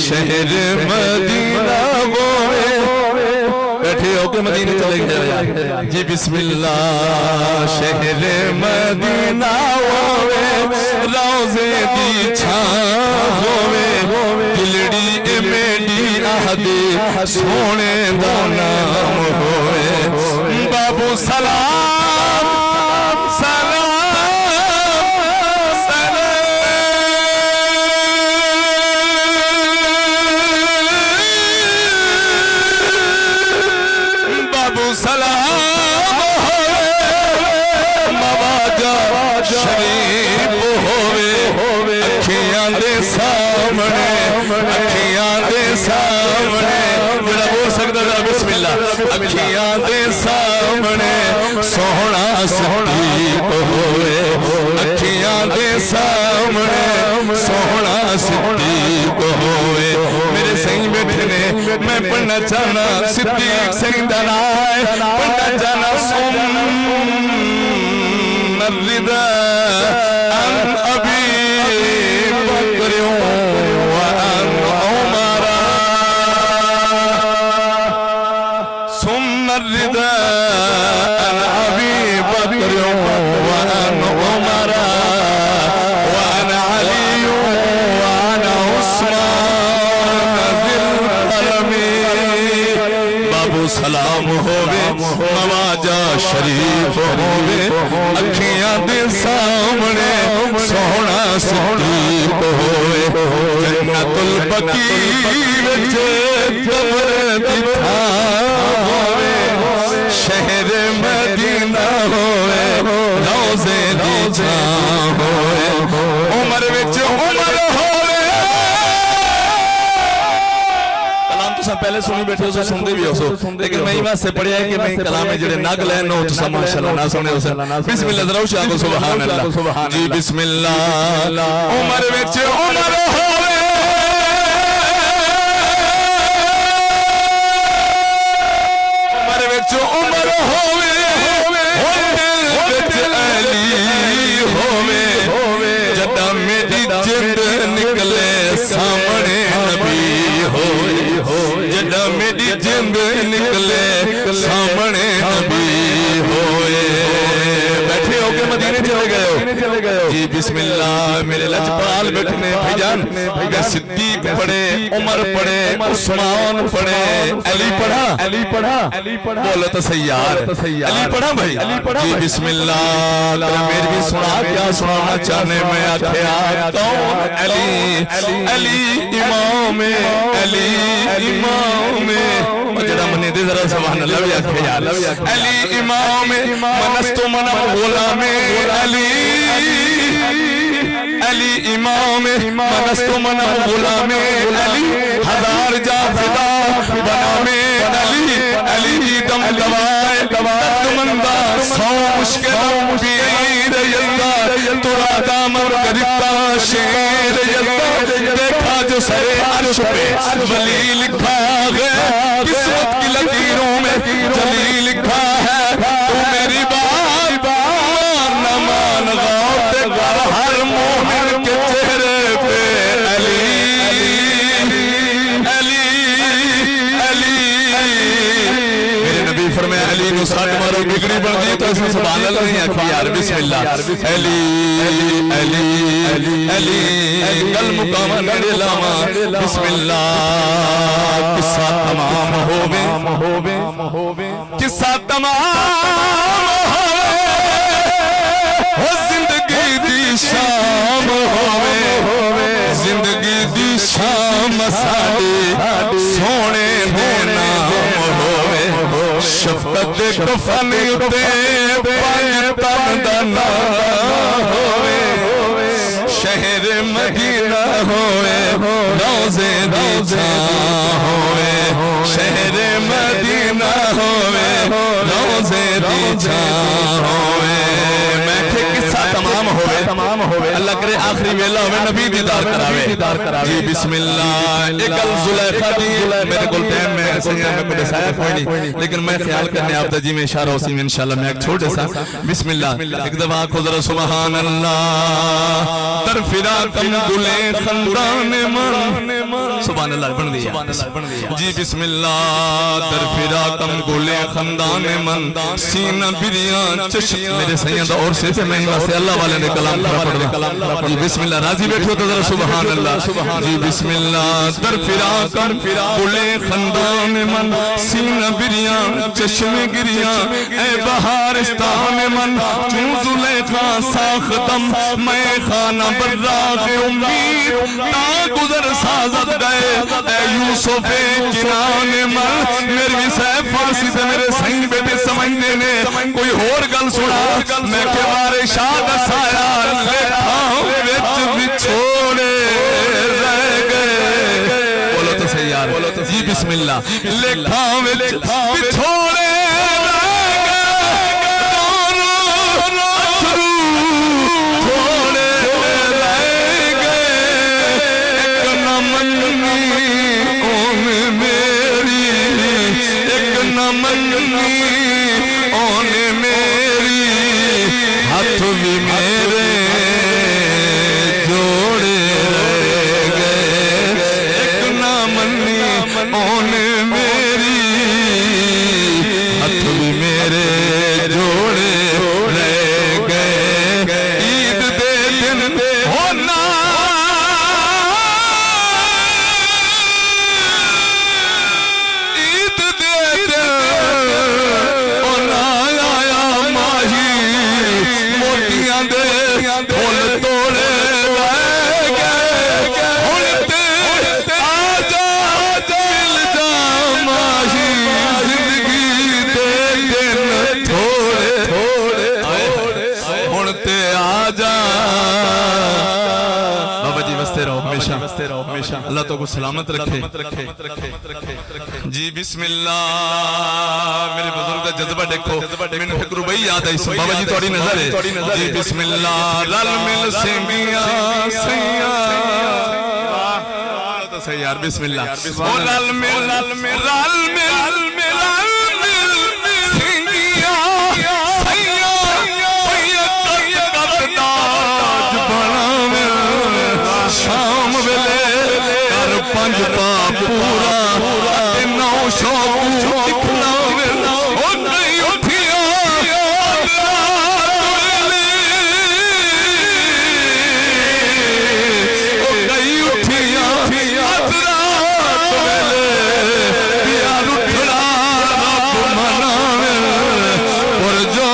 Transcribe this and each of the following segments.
شہر مدینہ ہوئے بیٹھے ہو کے مدینہ چلے گئے جی بسم اللہ شہر مدینہ ہوئے روزے دی چھان ہوئے دلڑی میڈی آہدی سونے دا نام ہوئے بابو سلام سلام سلام مواجہ شریف ہوئے اکھیاں دے سامنے میرا بول سکتا تھا بسم اللہ اکھیاں دے سامنے سونا صدیق ہوئے اکھیاں دے سامنے سونا صدیق ہوئے میرے صحیح بیٹھے نے میں پڑھنا چاہنا صدیق صحیح دلائے پڑھنا چاہنا سن الرضا عن ابی بکر وعن عمر سن الرضا عن ابی بکر وعن عمر وعن علی وعن عثمان ذی القرم بابو سلام ہوئے مواجہ شریف ہوئے اکھیاں دے سامنے سونا صدیق ہوئے جنت البقیع وچ قبر دی تھان ہوئے شہر مدینہ ہوئے روزے دی چھان ہوئے عمر وچ عمر ہوئے کلام تو سب پہلے سنی بیٹھے ہو سن دے بھی ہو لیکن میں ایمان سے پڑھیا ہے کہ میں کلام میں جڑے ناگ لے نو تو سب ماشاءاللہ نہ سنے ہو بسم اللہ ذرا اچھا کو سبحان اللہ جی بسم اللہ عمر وچ عمر ہوئے عمر وچ عمر ہوئے وچ علی ہوئے جدا میری جند نکلے سامنے نبی ہوئے جدا میری جند نکلے سامنے نبی ہوئے بیٹھے ہو کے مدینے چلے گئے ہو جی بسم اللہ میرے لجپال بیٹھنے بھیجان میں صدیق پڑھے عمر پڑھے عثمان پڑھے علی پڑھا بولو تو سیار علی پڑھا بھائی جی بسم اللہ میرے بھی سنا کیا سنانا چاہنے میں آتھیا کون علی امام جڑا منی دے ذرا سبحان اللہ بھی آکھے یار علی امام منستو منم غلام علی امام منستو منم غلام علی ہزار جا فدا بنام علی دم دوائے تمندہ سو مشکل پیر یلدہ ترا دامر گرفتہ شیر یلدہ دیکھا جو سر عرش پہ ولی لکھا ہے قسمت کی لکیروں میں جلی لکھا ہے تو میری بات مان نہ مان غوط کر ہر مومن کے چہرے پہ میرے نبی فرمایا علی نو ساٹھ مارو بگڑی بڑھ دی تو اس میں سبحان اللہ نہیں آکھی یار بسم اللہ علی کل مقام نڑے لاما بسم اللہ قصہ تمام ہووے قصہ تمام ہو زندگی دی شام ہووے زندگی دی شام ساڑے سونے دینا ہووے شفقت کفن اتے پانچ تندنا ہووے شہر مدینہ ہوئے روزے دی چھان ہوئے شہر مدینہ ہوئے روزے دی چھان ہوئے میں کہ قصہ تمام ہوئے اللہ کرے آخری ویلا ہوئے نبی دیدار کراوے جی بسم اللہ ایک زلیخہ دی میرے کل ٹائم میں سیاں میں کو دسایا کوئی نہیں لیکن میں خیال کرنے آپ دا جی میں اشارہ اسی میں انشاءاللہ میں ایک چھوڑے سا بسم اللہ ایک دفعہ آنکھو ذرا سبحان اللہ در فراقم گلے خندان من سبحان اللہ بن دیا جی بسم اللہ در فراقم گلے خندان من سینہ بریان چشم میرے سیدہ اور سے میں ہی واسے اللہ والے نے کلام پڑھ جی بسم اللہ راضی بیٹھو تو ذرا سبحان اللہ جی بسم اللہ در فراقم گلے خندان من سینہ بریان چشم گریان اے بہارستان من چون زلیخا ساختم میں خانہ براغ امید تا گزر سازت گئے اے یوسف کنان من میری سیف فارسی سے میرے صحیح بیٹے سمجھنے نے کوئی اور گل سنا میں کہ بارے شاد سایا لکھاں وچ بچھوڑے رہ گئے بولو تو صحیح یار جی بسم اللہ لکھاں وچ بچھوڑے اللہ تو کو سلامت رکھے جی بسم اللہ میرے بزرگ کا جذبہ دیکھو میں نے فکر بھئی یاد ہے بابا جی توڑی نظر ہے جی بسم اللہ رل مل سنگیاں سیاں تو صحیح یار بسم اللہ رل مل شام ویلے کر پنج پا پورا نو شوق دکھنا ویلا او نہیں اٹھیا او نہیں اٹھیا حضرات ویلے پیار اٹھڑا رب مناوے اور جو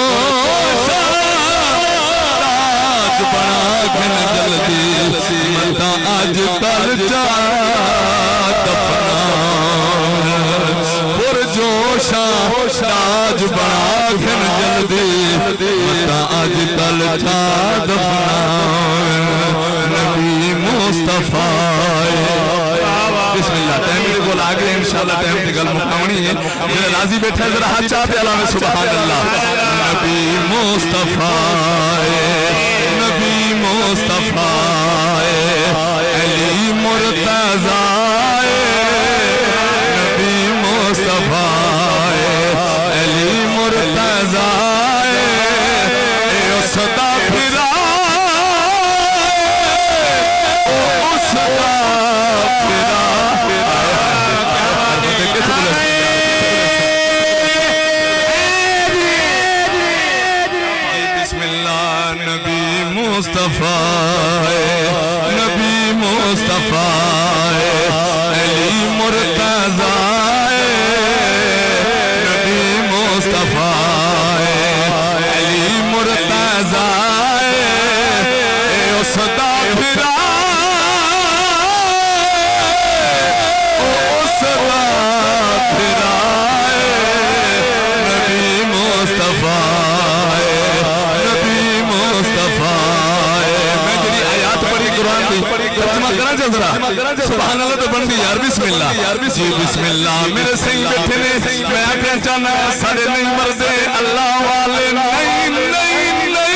تاج بنا گھن جلدی متا آج کل جا دفنا پر جوشا تاج بنا گھن جلدی متا آج کل جا دفنا نبی مصطفیٰ بسم اللہ ٹائم میرے کو لاغے انشاءاللہ ٹائم کی گل مقامنی ہے میرے راضی بیٹھا ہے ذرا ہاتھ چاہتے علامہ سبحان اللہ نبی مصطفیٰ نبی مصطفیٰ علی مرتضی نبی مصطفیٰ علی مرتضی اے صدا پھرا اس دا پھرا بسم اللہ نبی مصطفیٰ نبی مصطفیٰ علی مرتضی نبی مصطفیٰ علی مرتضی اے صدا پھرا اس دا پھرا نبی مصطفیٰ نبی مصطفیٰ میں تیری آیات پڑھی قرآن کی ترجمہ کرنا چاہ ذرا سبحان اللہ تو بن دی یار بسم اللہ جی بسم اللہ میرے سنگ بیٹھے نے میں آکھنا چاہنا سارے نہیں مردے اللہ والے نہیں نہیں نہیں نہیں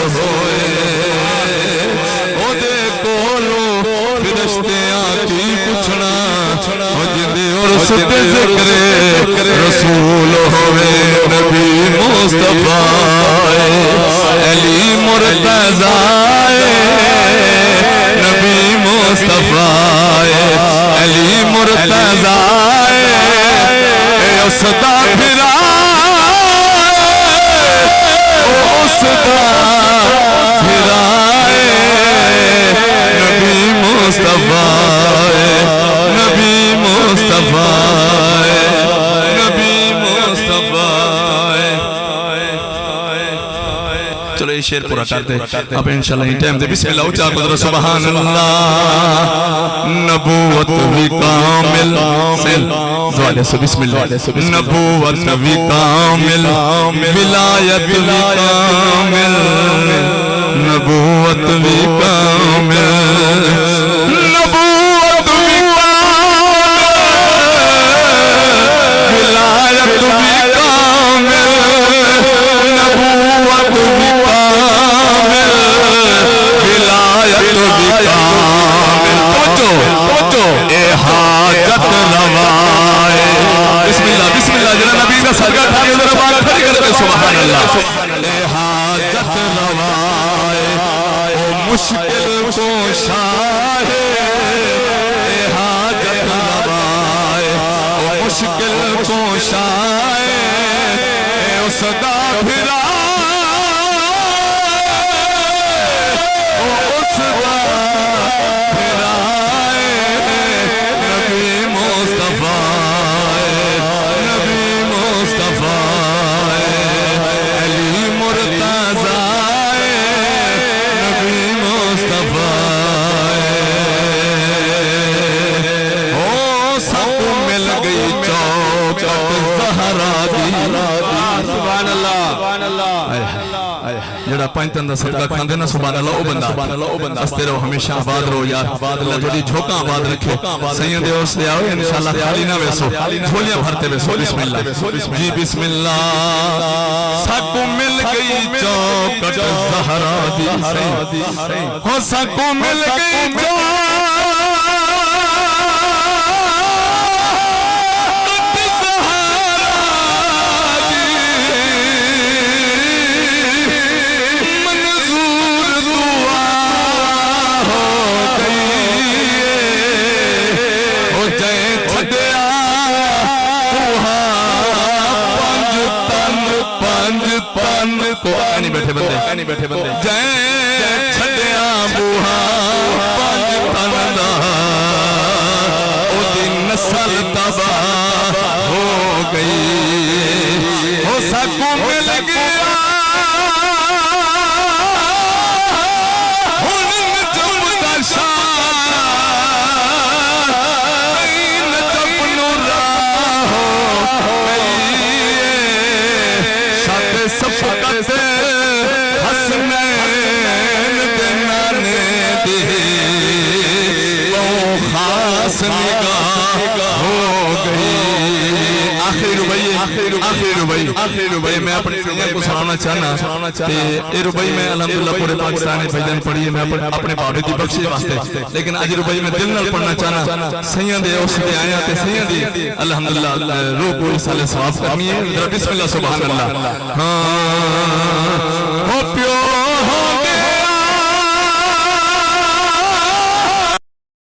ہوئے او دے کولو فرشتیاں کی پوچھنا او جندے عرص تے ذکر رسول ہوئے نبی مصطفیٰ علی مرتضی نبی مصطفیٰ علی مرتضی صدا پھرا صدا پھرا نبی مصطفیٰ نبی مصطفیٰ نبی مصطفیٰ چلو یہ شعر پورا کرتے اب انشاءاللہ ہی ٹائم دے بسم اللہ اچھا قدر سبحان اللہ نبوت بھی کامل زوالے سے بسم اللہ نبوت بھی کامل ولایت بھی کامل نبوت بھی کامل نبوت بھی کامل ولایت بھی کامل نبوت بھی کامل ولایت بھی کامل توجہ اے حاجت روائے بسم اللہ جنہاں نبی کا سرگاہ کھانے ذرا بات کھڑی کر کے سبحان اللہ اے حاجت روائے او مشکل کوشا ہے اے حاجت روائے او مشکل کوشا ہے او صدا پھرا او صدا پھرا نبی مصطفیٰ جڑا پانچتن دا صدقہ کھاندے نا سبحان اللہ او بندہ استے رہو ہمیشہ آباد رہو یار اللہ جڑی جھوکاں آباد رکھے سید اور سے آؤ انشاءاللہ خالی نہ ویسو جھولیاں بھرتے ویسو بسم اللہ جی بسم اللہ ساکو مل گئی چوکٹ زہرا دی ہو ساکو مل گئی بیٹھے بندے جائیں چھڑیا بوہا پانچ تندہ او دن نسل تباہ ہو گئی ہو سکو مل گیا ہن جب درشا این جب نورا ہو گئی شاید سفقت حسنین دنانے دے وہ خاص نگاہ ہو گئی آخری ربائی میں اپنے سنگل کو سنانا چاہنا یہ ربائی میں الحمدللہ پورے پاکستانی بھیجن پڑھی ہے میں اپنے باوری دی بخشی واسطے لیکن آج ربائی میں دل نال پڑھنا چاہنا سیدے اس دے آیا تے سیدے الحمدللہ روح کو اس سالے ثواب کرنی ہے بسم اللہ سبحان اللہ